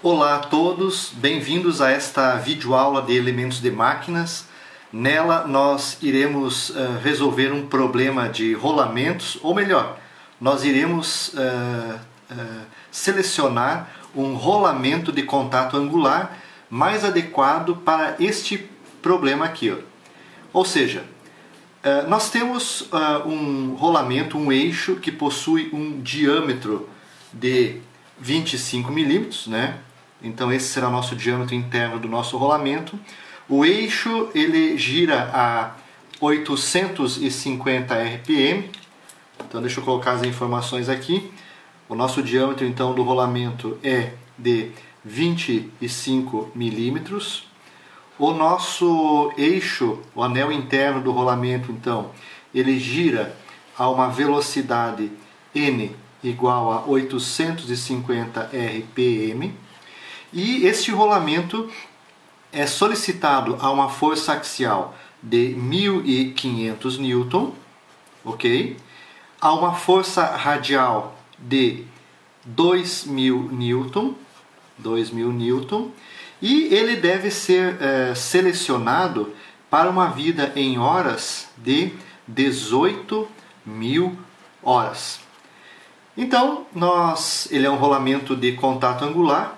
Olá a todos, bem-vindos a esta videoaula de elementos de máquinas. Nela nós iremos resolver um problema de rolamentos, ou melhor, nós iremos selecionar um rolamento de contato angular mais adequado para este problema aqui. Ou seja, nós temos um rolamento, um eixo que possui um diâmetro de 25 milímetros, né? Então esse será o nosso diâmetro interno do nosso rolamento. O eixo ele gira a 850 RPM. Então deixa eu colocar as informações aqui. O nosso diâmetro então do rolamento é de 25 milímetros. O nosso eixo, o anel interno do rolamento então, ele gira a uma velocidade n igual a 850 RPM. E este rolamento é solicitado a uma força axial de 1.500 Newton, ok? A uma força radial de 2.000 Newton, e ele deve ser selecionado para uma vida em horas de 18.000 horas. Então, ele é um rolamento de contato angular.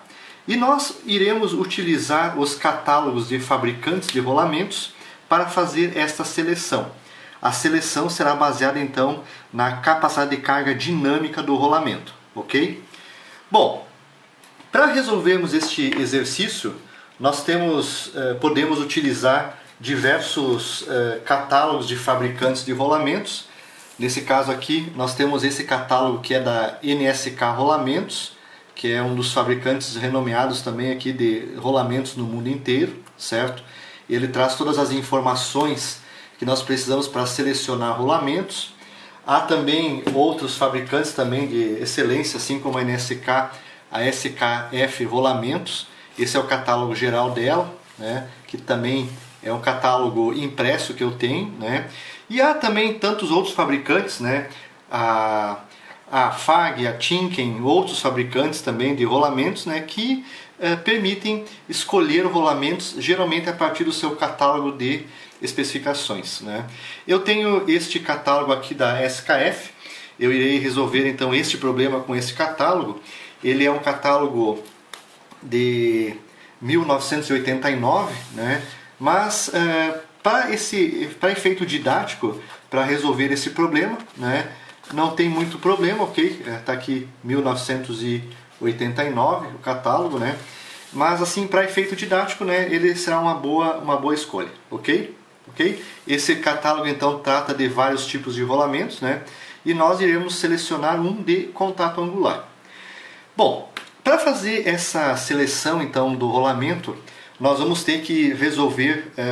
E nós iremos utilizar os catálogos de fabricantes de rolamentos para fazer esta seleção. A seleção será baseada então na capacidade de carga dinâmica do rolamento, ok? Bom, para resolvermos este exercício, nós podemos utilizar diversos catálogos de fabricantes de rolamentos. Nesse caso aqui, nós temos esse catálogo que é da NSK Rolamentos, que é um dos fabricantes renomeados também aqui de rolamentos no mundo inteiro, certo? Ele traz todas as informações que nós precisamos para selecionar rolamentos. Há também outros fabricantes também de excelência, assim como a NSK, a SKF Rolamentos. Esse é o catálogo geral dela, né? Que também é um catálogo impresso que eu tenho, né? E há também tantos outros fabricantes, né? A FAG, a Timken, outros fabricantes também de rolamentos, né, que permitem escolher rolamentos geralmente a partir do seu catálogo de especificações, né. Eu tenho este catálogo aqui da SKF, eu irei resolver então este problema com esse catálogo. Ele é um catálogo de 1989, né, mas para efeito didático, para resolver esse problema, né, não tem muito problema, ok? Está aqui 1989 o catálogo, né? Mas assim, para efeito didático, né, ele será uma boa escolha, ok? Esse catálogo então trata de vários tipos de rolamentos, né? E nós iremos selecionar um de contato angular. Bom, para fazer essa seleção então do rolamento, nós vamos ter que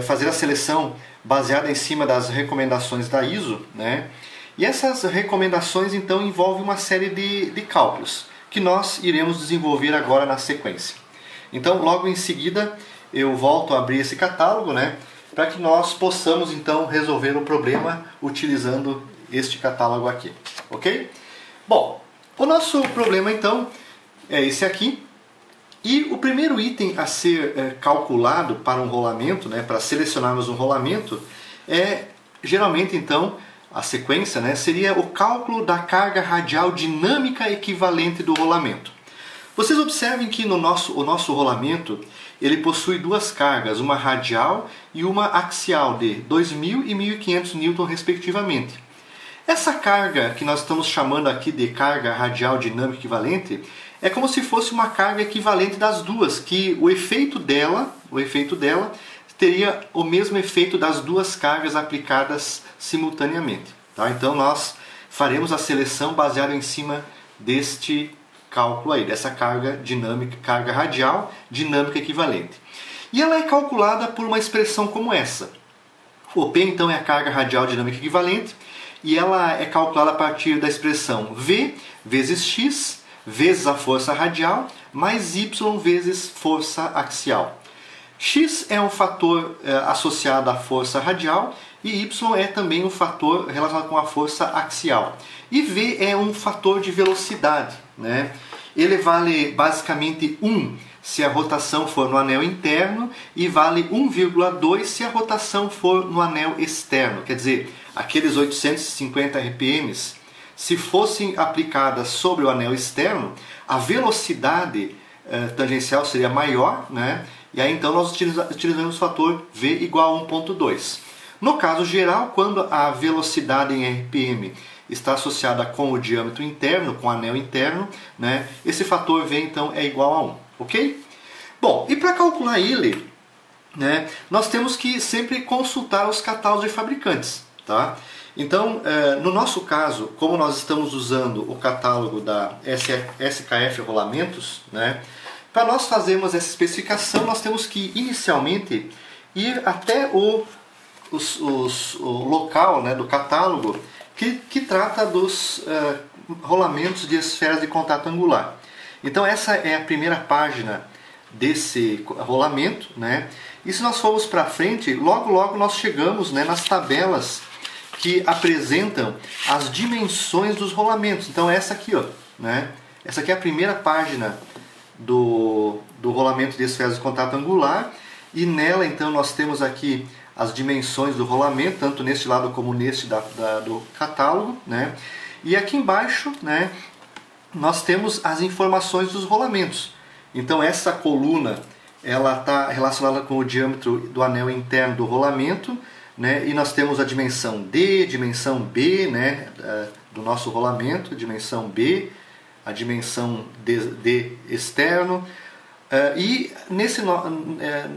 fazer a seleção baseada em cima das recomendações da ISO, né? E essas recomendações então envolvem uma série de cálculos que nós iremos desenvolver agora na sequência. Então logo em seguida eu volto a abrir esse catálogo, né, para que nós possamos então resolver o problema utilizando este catálogo aqui, ok? Bom, o nosso problema então é esse aqui. E o primeiro item a ser calculado para um rolamento, né, para selecionarmos um rolamento, é geralmente então a sequência, né, seria o cálculo da carga radial dinâmica equivalente do rolamento. Vocês observem que o nosso rolamento ele possui duas cargas, uma radial e uma axial de 2.000 e 1.500 Newton respectivamente. Essa carga que nós estamos chamando aqui de carga radial dinâmica equivalente é como se fosse uma carga equivalente das duas, que o efeito dela teria o mesmo efeito das duas cargas aplicadas simultaneamente. Tá? Então nós faremos a seleção baseada em cima deste cálculo aí, dessa carga radial dinâmica equivalente. E ela é calculada por uma expressão como essa. O P então é a carga radial dinâmica equivalente e ela é calculada a partir da expressão V vezes X vezes a força radial mais Y vezes força axial. X é um fator associado à força radial e Y é também um fator relacionado com a força axial. E V é um fator de velocidade, né? Ele vale basicamente 1 se a rotação for no anel interno e vale 1,2 se a rotação for no anel externo. Quer dizer, aqueles 850 RPM, se fossem aplicadas sobre o anel externo, a velocidade tangencial seria maior, né? E aí então nós utilizamos o fator V igual a 1,2. No caso geral, quando a velocidade em RPM está associada com o diâmetro interno, com o anel interno, né? Esse fator V então é igual a 1, ok? Bom, e para calcular ele, né, nós temos que sempre consultar os catálogos de fabricantes, tá? Então, no nosso caso, como nós estamos usando o catálogo da SKF Rolamentos, né, para nós fazermos essa especificação, nós temos que inicialmente ir até o local, né, do catálogo que trata dos rolamentos de esferas de contato angular. Então essa é a primeira página desse rolamento, né? E se nós formos para frente, logo nós chegamos, né, nas tabelas que apresentam as dimensões dos rolamentos. Então essa aqui, ó, né? Essa aqui é a primeira página do rolamento de esferas de contato angular, e nela então nós temos aqui as dimensões do rolamento, tanto neste lado como neste do catálogo, né? E aqui embaixo, né, nós temos as informações dos rolamentos. Então essa coluna ela está relacionada com o diâmetro do anel interno do rolamento, né? E nós temos a dimensão D, dimensão B, né, do nosso rolamento, dimensão B, a dimensão D externo. E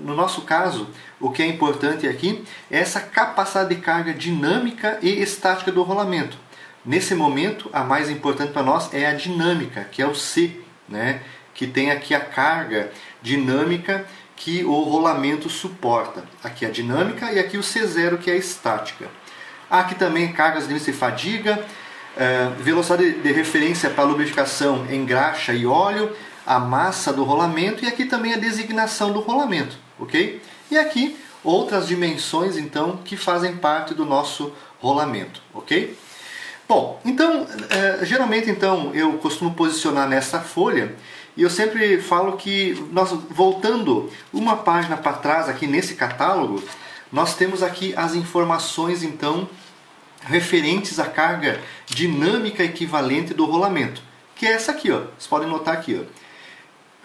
no nosso caso, o que é importante aqui é essa capacidade de carga dinâmica e estática do rolamento. Nesse momento, a mais importante para nós é a dinâmica, que é o C, né? Que tem aqui a carga dinâmica que o rolamento suporta. Aqui a dinâmica e aqui o C0, que é a estática. Há aqui também cargas de e fadiga, velocidade de referência para lubrificação em graxa e óleo, a massa do rolamento e aqui também a designação do rolamento, ok? E aqui outras dimensões então que fazem parte do nosso rolamento, ok? Bom, então geralmente então eu costumo posicionar nessa folha e eu sempre falo que nós voltando uma página para trás aqui nesse catálogo, nós temos aqui as informações então referentes à carga dinâmica equivalente do rolamento, que é essa aqui, ó. Vocês podem notar aqui, ó.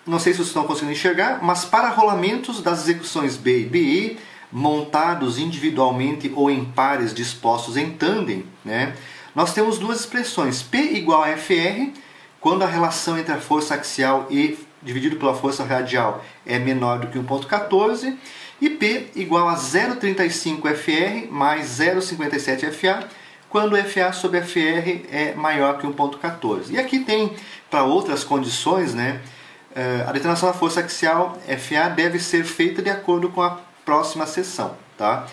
Não sei se vocês estão conseguindo enxergar, mas para rolamentos das execuções B e BE, montados individualmente ou em pares dispostos em tandem, né, nós temos duas expressões. P igual a FR, quando a relação entre a força axial E dividido pela força radial é menor do que 1,14, e P igual a 0,35 FR mais 0,57 FA, quando FA sobre FR é maior que 1,14. E aqui tem, para outras condições, né, a determinação da força axial FA deve ser feita de acordo com a próxima seção, tá?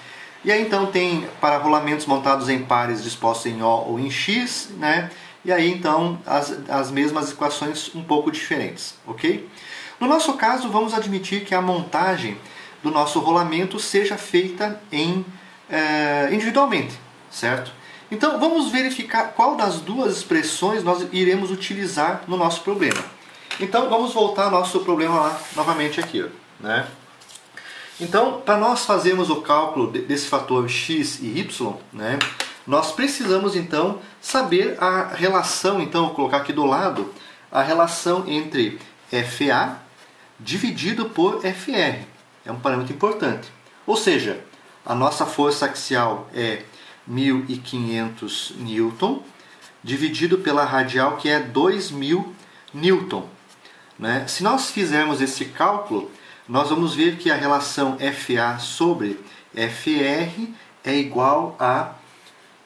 E aí então tem para rolamentos montados em pares dispostos em O ou em X, né? E aí então as mesmas equações um pouco diferentes, ok? No nosso caso, vamos admitir que a montagem do nosso rolamento seja feita individualmente, certo? Então vamos verificar qual das duas expressões nós iremos utilizar no nosso problema. Então vamos voltar ao nosso problema lá novamente aqui, né? Então, para nós fazermos o cálculo desse fator x e y, né, nós precisamos então saber a relação, então vou colocar aqui do lado, a relação entre FA dividido por FR. É um parâmetro importante. Ou seja, a nossa força axial é 1.500 Newton, dividido pela radial, que é 2.000 Newton. Né? Se nós fizermos esse cálculo, nós vamos ver que a relação FA sobre FR é igual a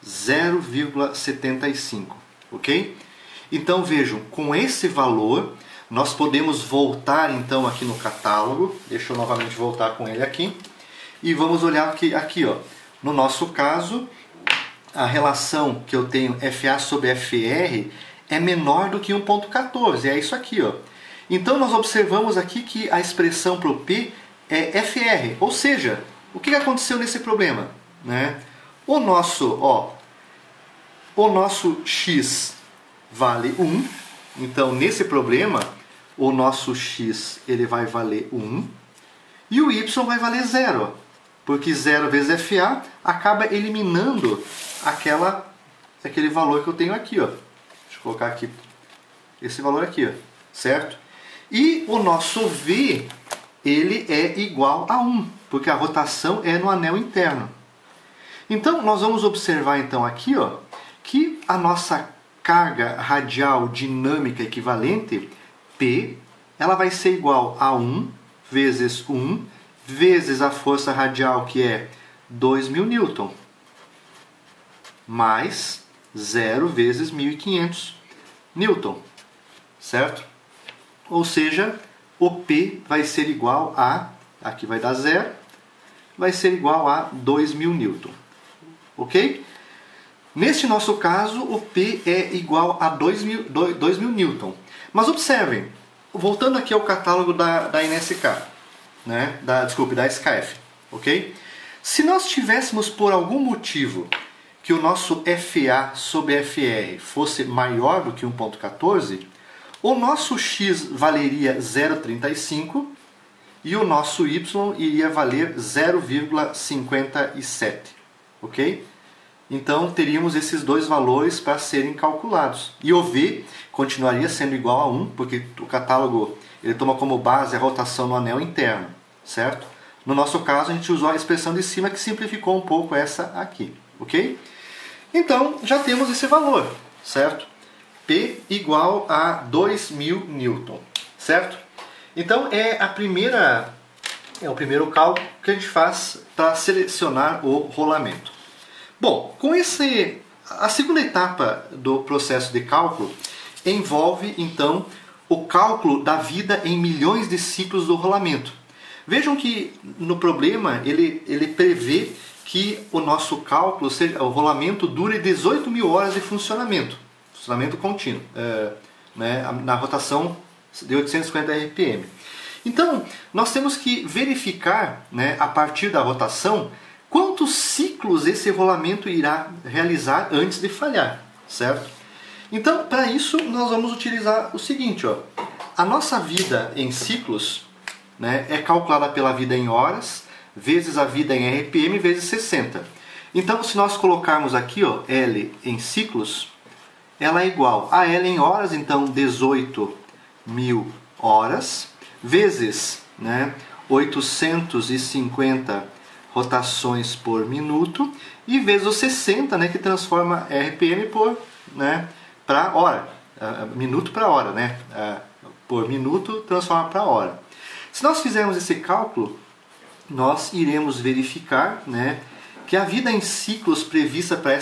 0,75, ok? Então vejam, com esse valor nós podemos voltar então aqui no catálogo, deixa eu novamente voltar com ele aqui, e vamos olhar aqui ó, no nosso caso, a relação que eu tenho FA sobre FR é menor do que 1,14, é isso aqui, ó. Então nós observamos aqui que a expressão para o P é FR, ou seja, o que aconteceu nesse problema? Né? O nosso X vale 1, então nesse problema o nosso x ele vai valer 1 e o y vai valer 0, porque 0 vezes FA acaba eliminando aquele valor que eu tenho aqui, ó. Deixa eu colocar aqui esse valor aqui, ó, certo? E o nosso V ele é igual a 1, porque a rotação é no anel interno. Então nós vamos observar então aqui, ó, que a nossa carga radial dinâmica equivalente, P, ela vai ser igual a 1 vezes 1 vezes a força radial, que é 2.000 newton, mais 0 vezes 1.500 newton, certo? Ou seja, o P vai ser igual a, aqui vai dar 0, vai ser igual a 2.000 newton, ok? Neste nosso caso, o P é igual a 2.000 newton. Mas observem, voltando aqui ao catálogo da NSK, né? da SKF, ok? Se nós tivéssemos por algum motivo que o nosso FA sobre FR fosse maior do que 1.14, o nosso X valeria 0,35 e o nosso Y iria valer 0,57, ok? Então teríamos esses dois valores para serem calculados. E o V continuaria sendo igual a 1, porque o catálogo ele toma como base a rotação no anel interno, certo? No nosso caso a gente usou a expressão de cima que simplificou um pouco essa aqui, ok? Então já temos esse valor, certo? P igual a 2.000 newton, certo? Então é o primeiro cálculo que a gente faz para selecionar o rolamento. Bom, a segunda etapa do processo de cálculo envolve então o cálculo da vida em milhões de ciclos do rolamento. Vejam que no problema ele prevê que o nosso cálculo, o rolamento, dure 18.000 horas de funcionamento contínuo, né, na rotação de 850 RPM. Então, nós temos que verificar, né, a partir da rotação, quantos ciclos esse rolamento irá realizar antes de falhar, certo? Então, para isso, nós vamos utilizar o seguinte, ó. A nossa vida em ciclos, né, é calculada pela vida em horas, vezes a vida em RPM, vezes 60. Então, se nós colocarmos aqui, ó, L em ciclos, ela é igual a L em horas, então 18.000 horas, vezes, né, 850 rotações por minuto, e vezes os 60, né, que transforma RPM para hora, minuto para hora, né, por minuto transforma para hora. Se nós fizermos esse cálculo, nós iremos verificar, né, que a vida em ciclos prevista para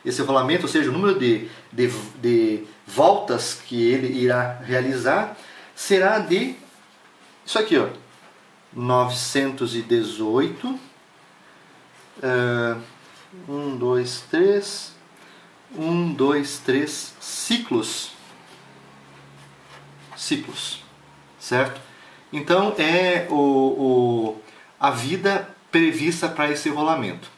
esse rolamento, ou seja, o número de voltas que ele irá realizar, será de isso aqui, ó, 918, 1, 2, 3 ciclos, certo? Então é a vida prevista para esse rolamento.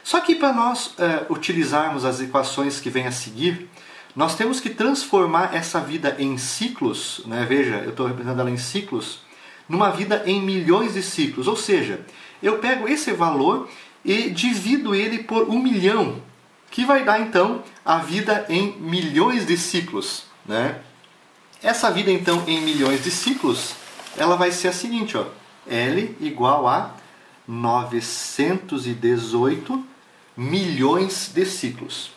Só que para nós utilizarmos as equações que vêm a seguir, nós temos que transformar essa vida em ciclos, né? Veja, eu estou representando ela em ciclos, numa vida em milhões de ciclos. Ou seja, eu pego esse valor e divido ele por 1 milhão, que vai dar então a vida em milhões de ciclos, né? Essa vida então em milhões de ciclos, ela vai ser a seguinte, ó, L igual a 918 milhões de ciclos.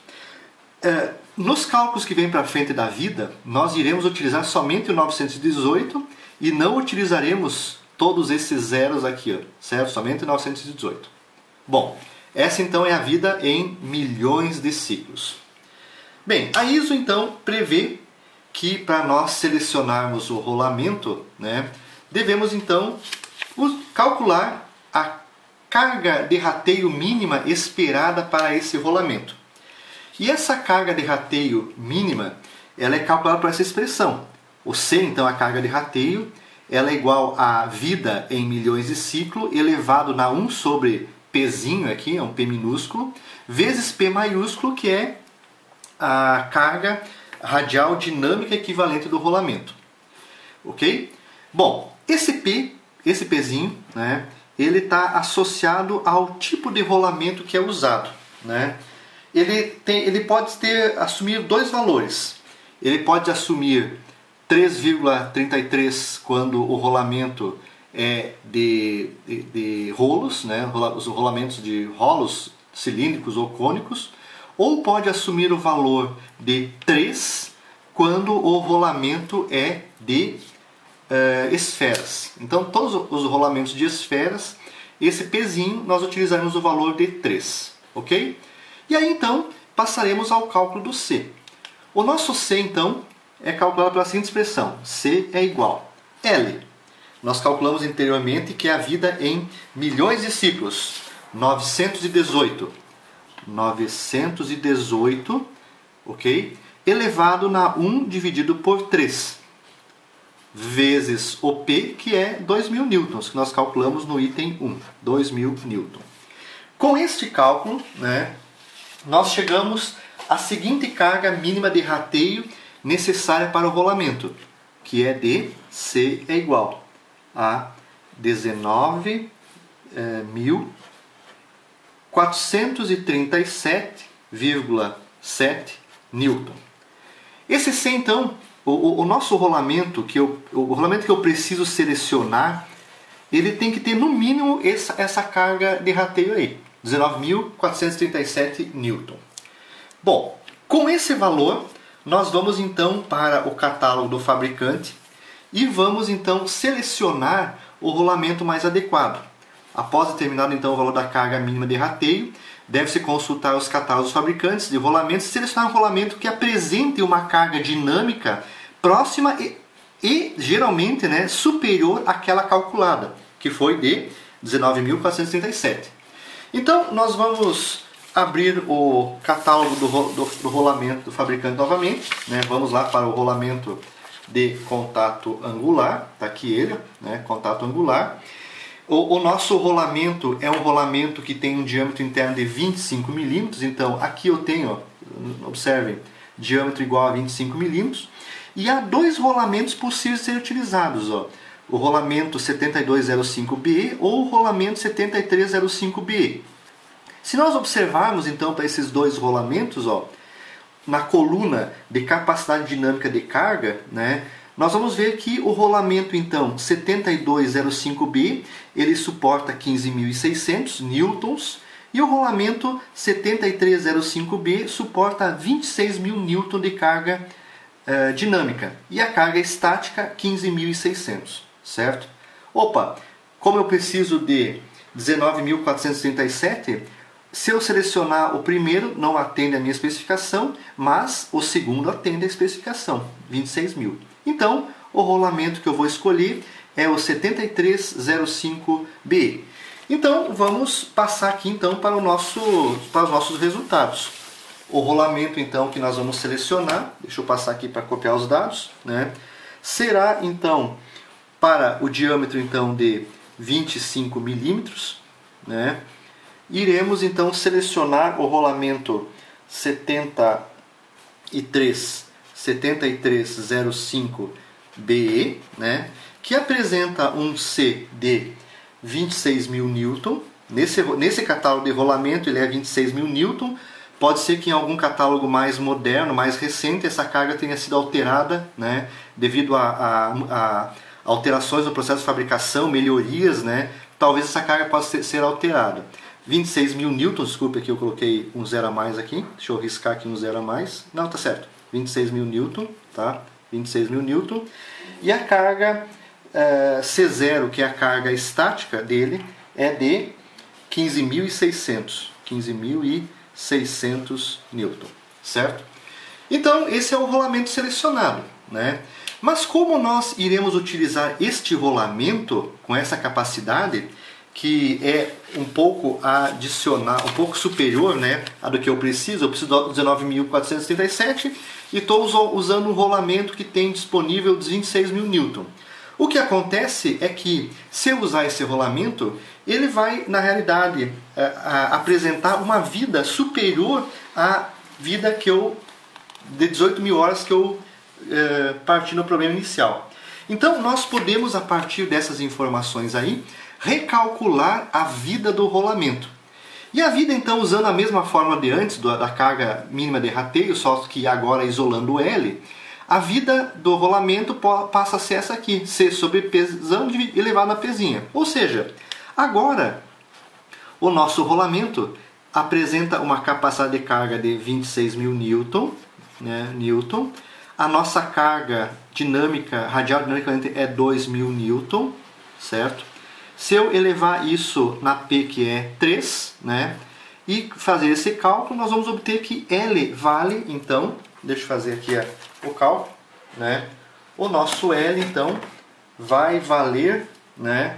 Nos cálculos que vêm para frente da vida, nós iremos utilizar somente o 918 e não utilizaremos todos esses zeros aqui, ó, certo? Somente o 918. Bom, essa então é a vida em milhões de ciclos. Bem, a ISO então prevê que para nós selecionarmos o rolamento, né, devemos então calcular a carga de rateio mínima esperada para esse rolamento. E essa carga de rateio mínima, ela é calculada por essa expressão. O C, então, a carga de rateio, ela é igual a vida em milhões de ciclo elevado na 1 sobre Pzinho aqui, é um P minúsculo, vezes P maiúsculo, que é a carga radial dinâmica equivalente do rolamento. ok? Bom, esse Pzinho, né, ele está associado ao tipo de rolamento que é usado, né? Ele pode assumir dois valores. Ele pode assumir 3,33 quando o rolamento é de rolos, né? Os rolamentos de rolos cilíndricos ou cônicos, ou pode assumir o valor de 3 quando o rolamento é de esferas. Então, todos os rolamentos de esferas, esse Pzinho, nós utilizaremos o valor de 3, ok? E aí, então, passaremos ao cálculo do C. O nosso C, então, é calculado pela seguinte expressão: C é igual a L. Nós calculamos anteriormente que é a vida em milhões de ciclos. 918, ok? Elevado na 1 dividido por 3, vezes o P, que é 2.000 newtons, que nós calculamos no item 1, 2.000 newtons. Com este cálculo, né, nós chegamos à seguinte carga mínima de rateio necessária para o rolamento, que é de C é igual a 19.437,7 newton. Esse C, então, o nosso rolamento, o rolamento que eu preciso selecionar, ele tem que ter no mínimo essa carga de rateio aí, 19.437 newton. Bom, com esse valor, nós vamos então para o catálogo do fabricante e vamos então selecionar o rolamento mais adequado. Após determinado então o valor da carga mínima de rateio, deve-se consultar os catálogos dos fabricantes de rolamentos e selecionar um rolamento que apresente uma carga dinâmica próxima e geralmente, né, superior àquela calculada, que foi de 19.437. Então, nós vamos abrir o catálogo do rolamento do fabricante novamente, né? Vamos lá para o rolamento de contato angular, está aqui ele, né? Contato angular. O nosso rolamento é um rolamento que tem um diâmetro interno de 25 milímetros, então aqui eu tenho, observem, diâmetro igual a 25 milímetros, e há dois rolamentos possíveis de serem utilizados, ó. O rolamento 7205BE ou o rolamento 7305BE. Se nós observarmos então para esses dois rolamentos, ó, na coluna de capacidade dinâmica de carga, né, nós vamos ver que o rolamento então 7205B, ele suporta 15.600 newtons, e o rolamento 7305B suporta 26.000 newton de carga dinâmica, e a carga estática 15.600, certo? Opa, como eu preciso de 19.437, se eu selecionar o primeiro, não atende a minha especificação, mas o segundo atende a especificação, 26.000. Então, o rolamento que eu vou escolher é o 7305BE. Então, vamos passar aqui então para os nossos resultados. O rolamento então que nós vamos selecionar, deixa eu passar aqui para copiar os dados, né? Será então para o diâmetro então de 25 milímetros, né? Iremos então selecionar o rolamento 7305BE, né, que apresenta um C de 26.000 newton. Nesse catálogo de rolamento ele é 26.000 newton. Pode ser que em algum catálogo mais moderno, mais recente, essa carga tenha sido alterada, né, devido a alterações no processo de fabricação, melhorias, né, talvez essa carga possa ser alterada. 26.000 newtons, desculpe que eu coloquei um zero a mais aqui, deixa eu riscar aqui um zero a mais, não, tá certo, 26.000 newton, tá, 26.000 newton, e a carga C0, que é a carga estática dele, é de 15.600 newton, certo? Então, esse é o rolamento selecionado, né? Mas como nós iremos utilizar este rolamento com essa capacidade, que é um pouco adicional, um pouco superior, né, a do que eu preciso de 19.437 e estou usando um rolamento que tem disponível 26.000 newton. O que acontece é que, se eu usar esse rolamento, ele vai, na realidade, apresentar uma vida superior à vida de 18.000 horas que eu parti no problema inicial. Então nós podemos, a partir dessas informações aí, recalcular a vida do rolamento. E a vida, então, usando a mesma fórmula de antes, da carga mínima de rateio, só que agora isolando o L, a vida do rolamento passa a ser essa aqui, C sobre Pzão elevado a Pzinha. Ou seja, agora o nosso rolamento apresenta uma capacidade de carga de 26.000 Newton, né, Newton. A nossa carga dinâmica, radial dinamicamente é 2.000 Newton, certo? Se eu elevar isso na P, que é 3, né, e fazer esse cálculo, nós vamos obter que L vale, então, deixa eu fazer aqui o cálculo, né, o nosso L, então, vai valer, né,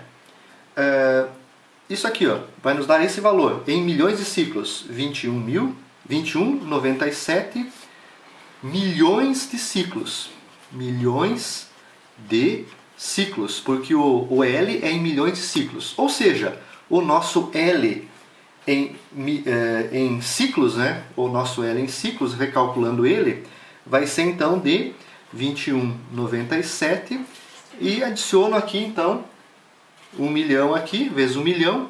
isso aqui, ó, vai nos dar esse valor, em milhões de ciclos, 21,97 milhões de ciclos, porque o L é em milhões de ciclos, ou seja, o nosso L em ciclos, né? O nosso L em ciclos, recalculando ele, vai ser então de 21,97 e adiciono aqui então 1 milhão aqui, vezes 1 milhão,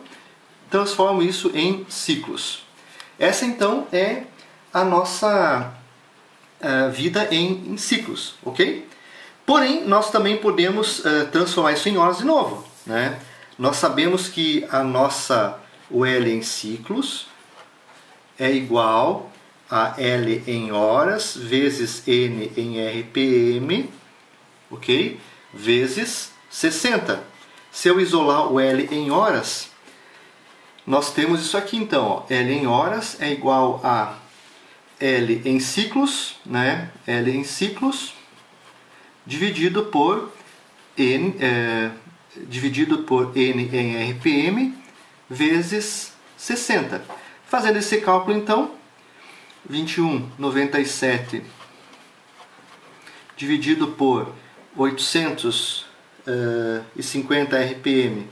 transformo isso em ciclos. Essa então é a nossa vida em ciclos, ok? Porém, nós também podemos transformar isso em horas de novo, né? Nós sabemos que o L em ciclos é igual a L em horas vezes N em RPM, ok? Vezes 60. Se eu isolar o L em horas, nós temos isso aqui então, ó. L em horas é igual a L em ciclos, né? L em ciclos dividido por N em RPM vezes 60. Fazendo esse cálculo então, 21,97 dividido por 850 RPM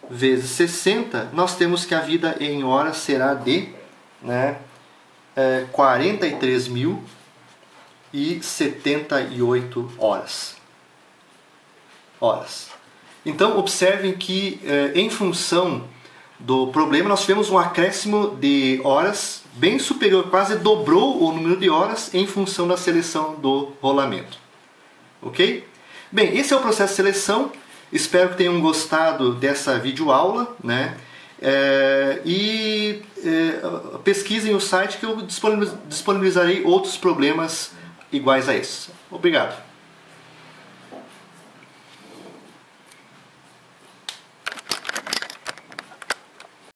vezes 60, nós temos que a vida em horas será de, né, 43.078 horas. Então observem que em função do problema nós tivemos um acréscimo de horas bem superior, quase dobrou o número de horas em função da seleção do rolamento. Ok? Bem, esse é o processo de seleção. Espero que tenham gostado dessa videoaula, né? Pesquisem o site que eu disponibilizarei outros problemas iguais a esse. Obrigado.